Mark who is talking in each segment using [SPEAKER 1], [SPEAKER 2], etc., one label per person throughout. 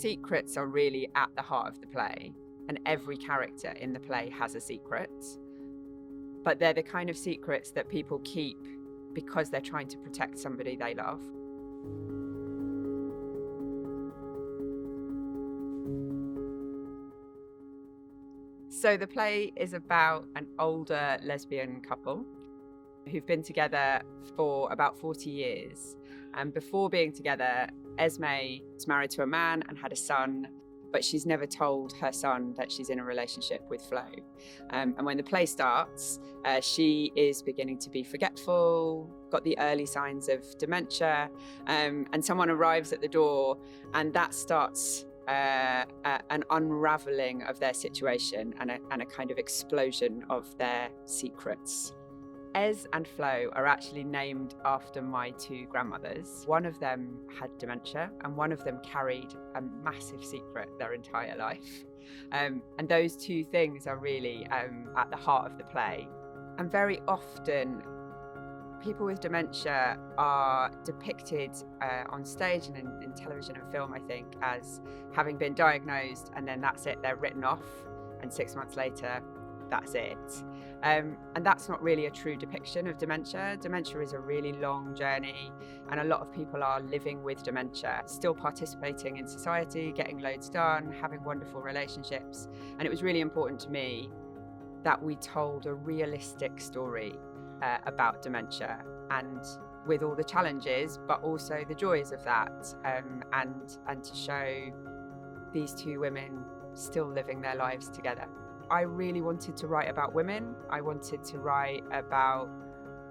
[SPEAKER 1] Secrets are really at the heart of the play, and every character in the play has a secret. But they're the kind of secrets that people keep because they're trying to protect somebody they love. So the play is about an older lesbian couple who've been together for about 40 years. And before being together, Esme is married to a man and had a son, but she's never told her son that she's in a relationship with Flo. And when the play starts, she is beginning to be forgetful, got the early signs of dementia, and someone arrives at the door, and that starts an unraveling of their situation and a kind of explosion of their secrets. Ez and Flo are actually named after my two grandmothers. One of them had dementia and one of them carried a massive secret their entire life. And those two things are really at the heart of the play. And very often, people with dementia are depicted on stage and in television and film, I think, as having been diagnosed and then that's it, they're written off, and 6 months later, that's it. And that's not really a true depiction of dementia. Dementia is a really long journey, and a lot of people are living with dementia, still participating in society, getting loads done, having wonderful relationships. And it was really important to me that we told a realistic story about dementia, and with all the challenges, but also the joys of that, and to show these two women still living their lives together. I really wanted to write about women. I wanted to write about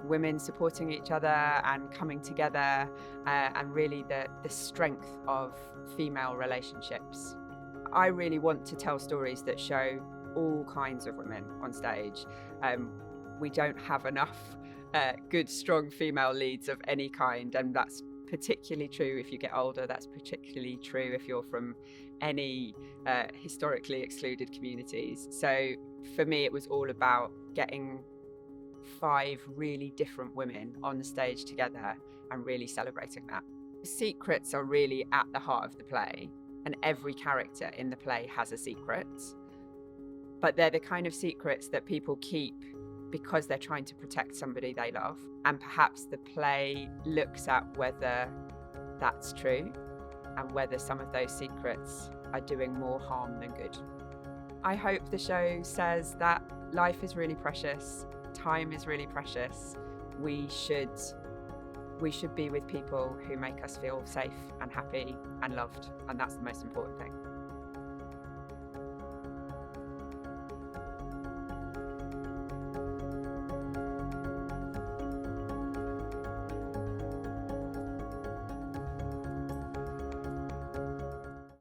[SPEAKER 1] women supporting each other and coming together, and really the strength of female relationships. I really want to tell stories that show all kinds of women on stage. We don't have enough good, strong female leads of any kind, and that's particularly true if you get older. That's particularly true if you're from any historically excluded communities. So for me, it was all about getting 5 really different women on the stage together and really celebrating that. Secrets are really at the heart of the play, and every character in the play has a secret. But they're the kind of secrets that people keep because they're trying to protect somebody they love. And perhaps the play looks at whether that's true and whether some of those secrets are doing more harm than good. I hope the show says that life is really precious, time is really precious. We should be with people who make us feel safe and happy and loved, and that's the most important thing.